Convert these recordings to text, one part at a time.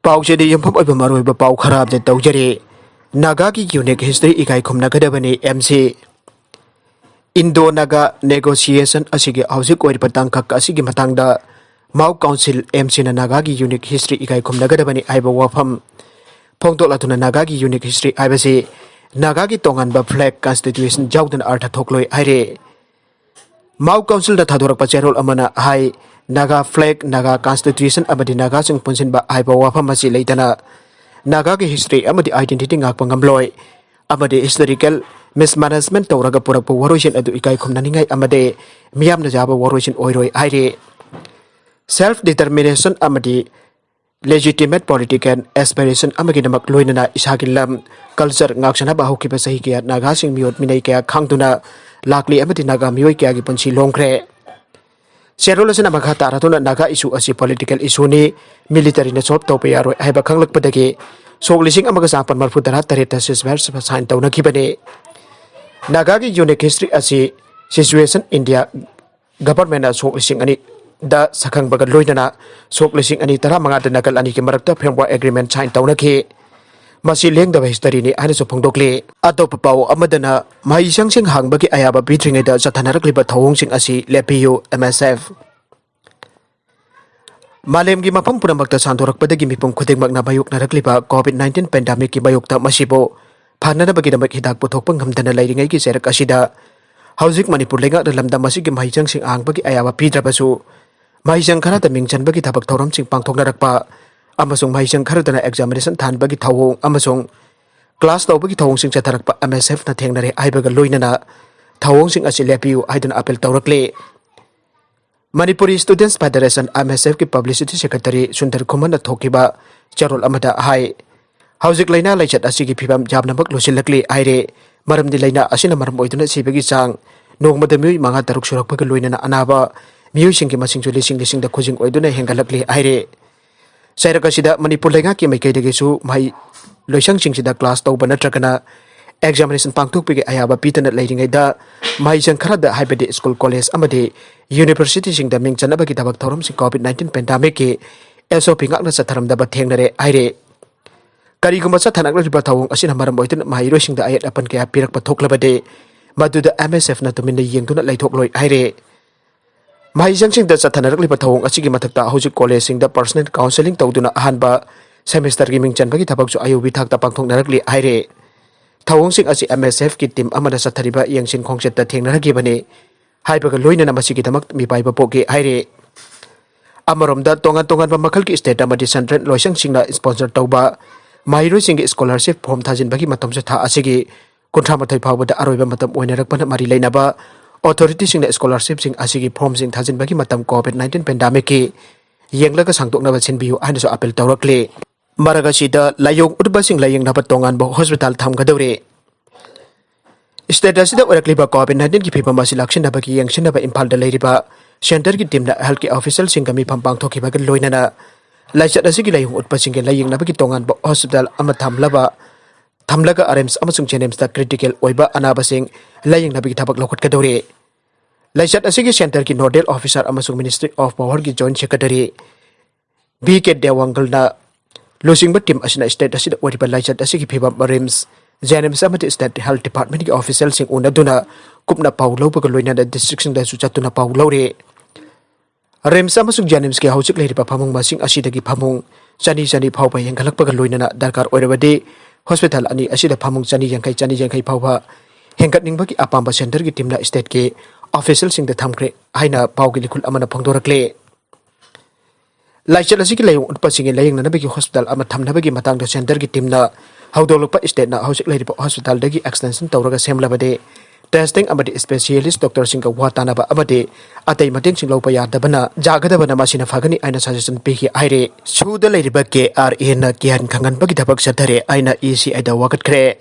पाउचेदी यमफम ओइबा मरोइबा पाउ खराब जे तौजरे नागा की यूनिक हिस्ट्री इकाई खुमनगदबनी एमसी इंडो नागा नेगोशिएशन असिगे हौजिक ओइरिबा तांगकक असिगे मतंगदा माउ काउंसिल एमसी ना नागा की यूनिक हिस्ट्री इकाई खुमनगदबनी आइबा वाफम फोंदोलातुना नागा की यूनिक हिस्ट्री आइबसे नागा की तोंगानबा फ्लैग कॉन्स्टिट्यूशन जाउदन अर्थ थोकलोय हाइरे माउ काउंसिल दा थादोरकपा चेरोल अमना हाई नागा फ्लैग नागा कॉन्स्टिट्यूशन अमदी नागा सिंग पुनसिनबा आइबा वाफम असी लेतना नागा की हिस्ट्री अमदी identity ngakpa ngamloi amade historical mismanagement tawraga purakpa waroisin adu ikai khumnaningai amade miyamna jaba waroisin oiroi aire self determination amadi legitimate political aspiration amagi namak loinana isagi lam culture ngaksana ba hokiba sahi kya naga sing miot minai kya khangduna lakli amadi naga mioi kya gi punchi longkhre Serolosana magha taratuna naga issue asi political issue ni military na solve tawpa yaroi haiba khanglakpadagi sok lising amaga sapan marfu dara tareta sisver sign tawna kibane naga ki unique history asi situation India government na sok lising ani da sakhang baga loinana sok lising ani tara manga da nakal ani ki marakta framework agreement sign tawna ki masi lengdaba history ni ani so phongdokle atop pau amadana Maheisangsing hangbagi ayaba Pidringeida chtthanarkliba Thouingsing asi Leppiyu MSF Malem gi mapam punamakta sandorakpadagi mipum khudingmakna bayuknarakliba COVID-19 pandemic ki bayukta masibo phananabagi damak hidak puthokpa ngamdana leiringai ki serak asida hauzik Manipur lenga dalamda masigi Maheisangsing angbagi ayaba pidrabasu Mahaisang khara da mingchanbagi thabak thoram sing pangthoknarakpa amasung Mahaisang khara dana examination thanbagi thawong amasung class tawbagi Thouingsing chatharakpa MSF na thengnare aibaga loinana Thouingsing asi Leppiyu aidan apel tawrakle Manipuri Students Federation MSF ki publicity secretary Sundar Kuman thokiba charol amada hai hauzik laina laichat asigi phibam jamnabak losilakli aire maramdi laina asina maram oiduna sibagi chang nongmada mioi manga taruk surakpa loinana anaba mioi singki masing lising da khojing oiduna hengalakli aire Sairakasida Manipur lenga ki maikaidagi su mai loisangsing sida class tawba natrakana examination pangthokpigi ayaba pitana leiringaida Mahaisang khara da haibadi school college amadi university sing da mingchanabagi tabak thorom sing COVID-19 pandemic ki SOP ngakna satharamdaba thengnare aire kariguma chathanakliba thawong asina maram oiduna mahairoi sing da ayat apan kya pirakpa thoklabade maduda MSF na tuminna yengduna leithokloi aire Maheisangsing da chathanarkliba thawong asigi mathakta hojik college sing da personal counseling tawduna hanba semester gi mingchanbagi tabak su ayubi thakta pangthoknarakli aire Thouingsing asi MSF ki team amada sathariba yengsin khongchet thengnaragi bani haibaga loinana masigi damak mi paiba poke aire amaromda tongan ba makhal ki state amadi central loisangsing na sponsor tawba mairoi sing scholarship form thajin bagi matam se tha asigi kunthra mathai phawda aroiba matam oinarakpana mari leinaba authority sing na scholarship sing asigi form sing thajin bagi matam COVID-19 pandemic ki yenglaga sangtoknaba sinbiu aina so apel tawrakle Maragasida layong urbasing laying napat tongan bo hospital thamgadore State asida orakliba COVID-19 ki phibam asi lakshin nabagi yengsin naba Imphal da leiriba center ki team na health ki official sing kami phampang thokiba ga loinana laichat asigi layong utpasing ke laying nabagi tongan bo hospital ama thamlaga RMS amasung GNMs da critical oiba anaba sing laying nabagi thabak lokhat kadore laichat asigi center ki nodal officer amasung Ministry of Power ki joint secretary Thbk Dewangal na Losing team asina state asida oriba laichat asigi phibam RMS GNMs amati state health department ki official sing unaduna kupna paulo pa loina da district sing da su chatuna paulo re RMS amasung GNMs ki hausik leiriba phamung masing asidagi phamung chani phawba yenghalak pa loina na darkar oirabade hospital ani asida phamung chani yengkai phawba hengat ningba ki apamba center ki team na state ki official sing da thamkhre haina pawgi likul amana phangdorakle Laichat asigi layong utpasing laying na nabigi hospital ama thamnabagi matang da center ki team na haudolokpa state na hausik leiriba hospital dagi extension tawraga semlabade testing amadi specialist doctor sing ka watana ba amadi atai mateng sing lopa yadabana jagadabana masina phagani aina suggestion piki aire suda leiriba KRA na kian khangan bagi thabak sathare aina ECI da wakat khre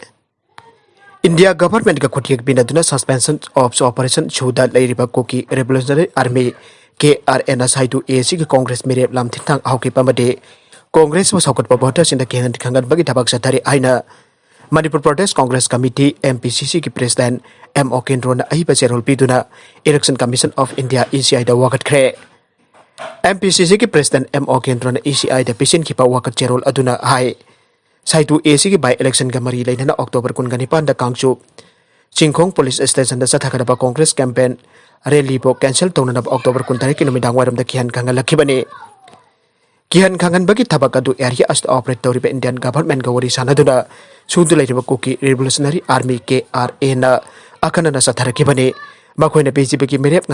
India government ka khotiak binaduna suspension of operation suda leiriba koki revolutionary army KRN asaidu AC ki Congress mere lam thintang hauki pamade Congress was haukat pabota sinda kehan khangan bagi thabak sathari aina Manipur Pradesh Congress Committee MPCC ki President M. Okendron ahiba serol piduna Election Commission of India ECI da wakat khre MPCC की president MO केंद्र ने ECI द पिसिन की वाकत चेरोल अदुना हाई साइटू AC की बाई इलेक्शन का मरी लेना अक्टोबर कुन गनिपान द कांगचू चिंखोंग पुलिस स्टेशन द सथागदबा कांग्रेस कैंपेन रैली बो कैंसिल तौनब अक्टोबर कुन तारीख की नुमिदांग वारम द किहन खांगल लखिबने किहन खांगन बगी थबक अदु एरिया अस्त ऑपरेट तौरिबा इंडियन गवर्नमेंट का वरी सानदुना सुदु लेरिबा कुकी रिवोल्यूशनरी आर्मी KRA ना अखनना सथरखिबने मखोइना BJP की मेरेप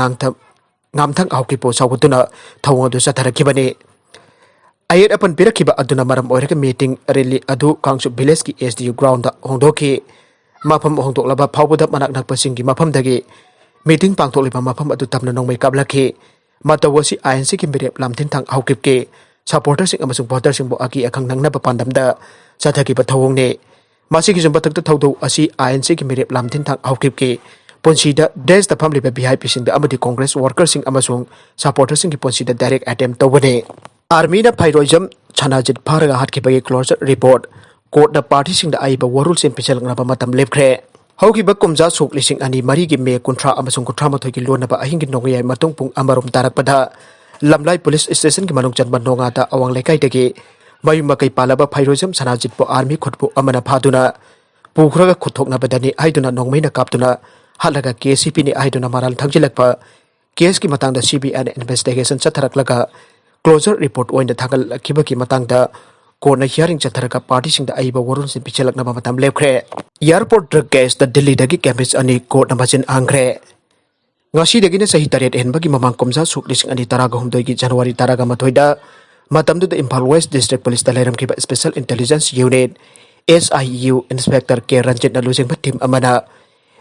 ngamthang auki po sawutuna thawon du satharakhibane ayet apan pirakhiba aduna maram oiraka meeting rally adu kangsu village ki SDU ground da hongdoki mafam hongdoklaba phawbuda manak nak pasing gi mafam dagi meeting pangtholiba mafam adu tamna nongmai kablakhi matawasi ANC ki mirep lamthin thang aukip ke supporters sing amasung voters sing bo aki akhang nangna ba pandamda sathaki ba thawong ne masi ki jumba takta thawdo asi ANC ki mirep lamthin thang aukip ke Ponsida des the family VIP sing the Amadi Congress workers sing amasung supporters sing Ponsida direct attempt to win. Army na pyroism chanajit paraga hat ki bagi closure report court the party sing the ayaba warul sim pichal ngaba matam lepkre. How ki ba kumja sok lising ani mari gi me kontra amasung kontra mathoi ki lona ba ahing gi nongya matung pung amarum tarak pada lamlai police station ki manung chanban nonga ta awang lekai tege mayum makai palaba pyroism chanajit po army khutpu amana phaduna pukhraga khuthokna badani aiduna nongmai na kaptuna halaga KCP ni aiduna maral thangjilakpa case ki matang da CBI investigation chatharakla closure report oin da thagal khiba ki matang da court na hearing chatharaka party sing da aiba warun sin pichelakna ba matam lepkhre airport drug case da Delhi dagi campus ani court na bachin angkhre ngasi dagi na sahi taret henba ki mamang komja suk lising ani taraga humdoi ki January taraga mathoida matam du da Imphal West district police da lairam ki special intelligence unit SIU inspector K Ranjit na losing ba team amana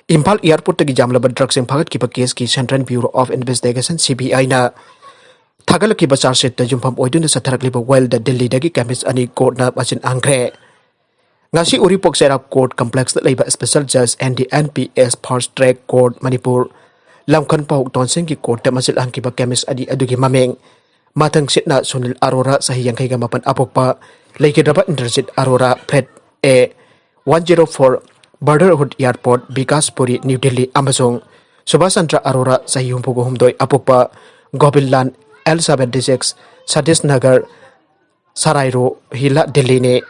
Imphal airport tagi jamlaba drugs sing phagat ki ba case ki Central Bureau of Investigation CBI na thagal ki ba charge sheet ta jumpham oidun sa tharkliba while the Delhi dagi campus ani court na bachin angkhre ngasi uri poksera court complex da leiba special judge NDNPS first track court Manipur lamkhan pahuk tonsing ki court ta masil angki ba campus ani adugi mameng mathang sitna Sunil Arora sahi yangkai ga mapan apokpa leikidraba Indrajit Arora flat A 104 Borderhood Airport, Bikaspuri, New Delhi, Amazon, Subhasandra Arora, Sahihum Puguhumdoi, Apokpa, Gobillan, Elizabeth Disex, Sadis Nagar, Sarairo, Hila, Delhi ne.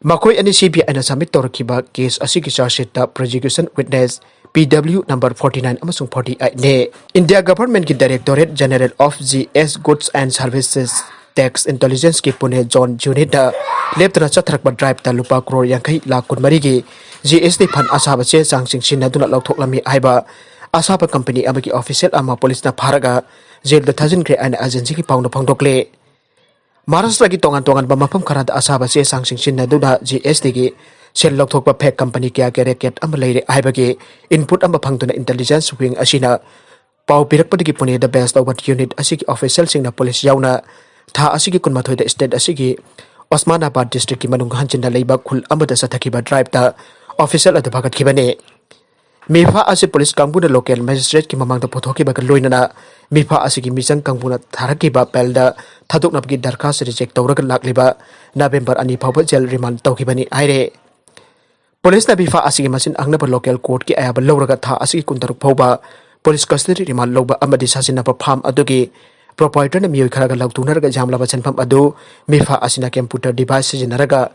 Makoi and CBI and a summit Torkiba case Asiki Charshita prosecution witness PW number 49 Amazon 48 ne. India Government ki Directorate General of GS Goods and Services Tax Intelligence ki Pune John Junita Leptana Chatrakba Drive da Lupa Crore Yankai La Kunmarigi GST Fan Asaba che Sangsing Sinaduna Louthoklmba Asaba Asaba company amaki official ama police na pharaga Jaik da Thajinkhre and agency ki pauna phangdokle Maharashtra ki tongan ba mafam khara da Asaba che Sangsing Sinaduna GST ki sel Louthoklmba Phek company kya ke racket am leire aibagi input am phangtuna intelligence wing asina pau pirakpadi ki Pune the best over unit asiki official sing na police yauna tha asigi kunmathoi da state asigi Osmanabad district ki manung hanchinda leiba khul amada sathakiba drive da official adu bhagat khibane mifa ase police kangbu da local magistrate ki mamang da pothoki ba loinana mifa asigi misang kangbu na tharakiba pelda thadokna gi darkhas reject tawraga lakliba November ani phawba jail remand tawkibani aire police na mifa asigi masin angna local court ki ayaba lawraga tha asigi kuntaruk phawba police custody remand lawba amadi sasina pa pham adugi proprietor na Mioi kharaga Louthoklmba jamlaba chenpham adu mifa asina computer device jinaraga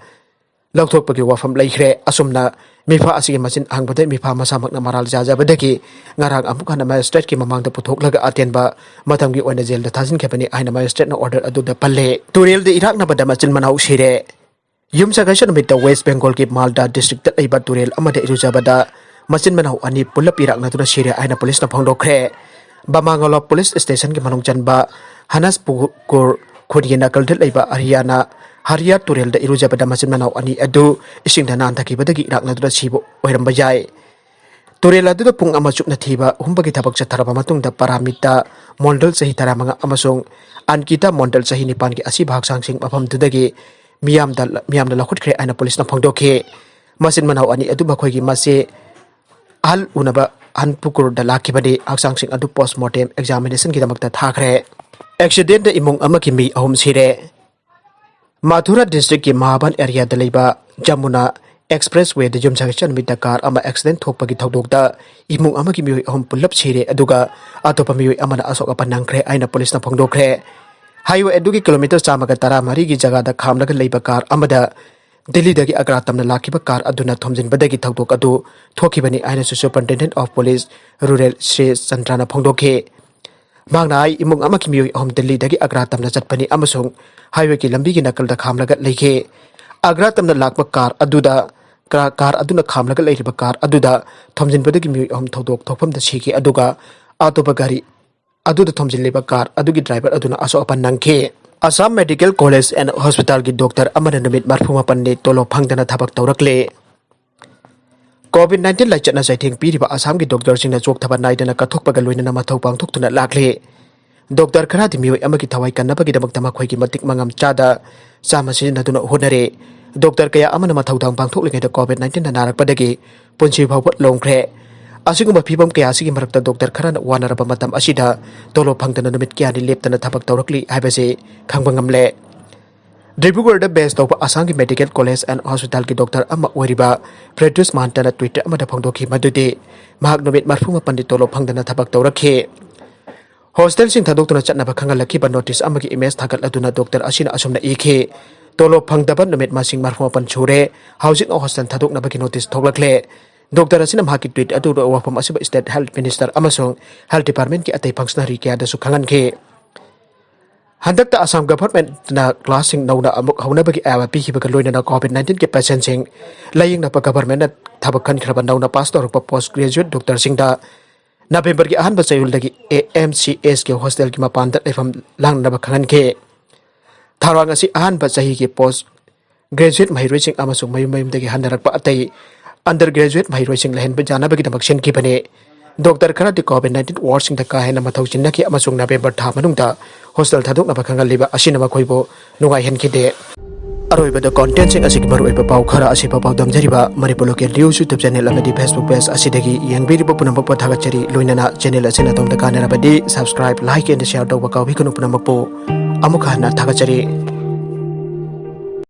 Louthoklmba ki wafam leikhre asumna mifa asigi machin angbade mifa masamak na maral jaja badaki ngarang amuk hana magistrate ki mamang da puthoklaga atenba matam gi oina jail da Thajinkhre pani aina magistrate na order adu da palle Turelda Eraknabada Machil-Manao sire yum sagation mit West Bengal ki Malda district da leiba Turel amade irujabada Machil-Manao ani pulap irakna tu sire aina police na phangdokre Bamangolo police station ki manung chanba Hanas Pugur Khodiana Kaldel Laiba Haryana Harya Turelda Erujabada Machil-Manao ani adu ising da nan thakibadagi irakna du sibo oiramba jai Turela du pung amachuk na thiba humbagi thabak chatharaba matung da paramita mondal sahi taramanga amasung ankita mondal sahi nipan ki asi Maheisangsing mafam dudagi miyam da lakhutkre aina police na phangdokhe Machil-Manao ani adu bakhoi gi mase al unaba Anpukur da lakibadi Maheisangsing adu postmortem examination ki damakta thakre accident da Emung amaki mi ahum sire Mathura district ki Mahaban area da leiba Jamuna expressway da jumsa chan mi car ama accident thokpagi thodokta imung ama ki mioi ahom pulap sire aduga atopa mioi amana asok apanangkhre aina police na phongdokre highway adugi kilometer chamaga tara mari gi jaga da khamlaga leiba car amada Delhi dagi agra tamna lakiba car aduna thomjin badagi thodok adu thokibani aina superintendent of police rural Sri Chandrana phongdokhe Magnai imung ama ki mioi ahom Delhi dagi agra tamna chatpani amasung highway ki lambi gi nakal da khamlaga leikhe agra tamna lakba car aduda car aduna khamlaga leiba car aduda thomjin badagi mioi ahom thodok thokpam da siki aduga atoba gari aduda thomjin leba car adugi driver aduna aso apan nangkhe Assam Medical College and Hospital ki Docter amana Numit marphuma panne Tolop fangdana Thbk taurakle COVID-19 lai chatna saithing piriba Assam ki Docter singna chok thaba naidana kathokpaga loinana mathau pangthoktuna lakle Docter kharati mioi amaki thawai kannabagi damakta makhoi ki matik mangam chada chama sinaduna honare Docter kaya amana mathau thang pangthoklingai da COVID-19 na narakpadagi punchi phawpat longkhre asigumba phibam kaya asigi marakta Docter kharana wanaraba matam asida Tolop fangdana Numit kyani leptana Thbk taurakli haibase khangba ngamle Dibrugarh da base tawpa Assam ki Medical College and Hospital ki Docter ama oiriba Fredus Mantana Twitter amada phongdokhi madude mahak Numit marphuma pandit Tolop fangdana Thbk taurakhe Hostel sing thadokna chatnaba khangalaki ba notice amagi image thagal aduna Docter asina asumna ikhe Tolop fangdaba Numit masing marphuma pan chure housing hostel thadokna bagi notice thoglakle Docter asina mahaki tweet adu wafam asiba State Health Minister amasung Health Department ki atay functionary kaya da sukhangan ke Handakta Assam government na classing nauna amuk hauna bagi ayaba pihibaga loinana COVID-19 ke patient sing laying na pa government na Thbk khankhraban nauna pastor pa postgraduate Docter singda November ki ahanba sayul dagi AMCS ke hostel ki mapanda lefam lang na bakhangan ke tharwang asi ahanba sahi ke post graduate mahiroi sing amasung mayum dagi handarakpa atay undergraduate mahiroi sing lahen bajana bagi damak sen ki bane Docter kharati COVID-19 ward sing da kahena mathau chinnaki amasung November tha manungda hostel thadokna bakhangal liba asina makhoibo nungai hen khide aroiba da content sing asigi maru iba pau khara asiba pau damjariba Manipur local news YouTube channel amadi Facebook page asidagi yangbiriba punampak pathagachari loinana channel asina tomda kanera badi subscribe like and share tawba kawi kunu punampak po amukha na thagachari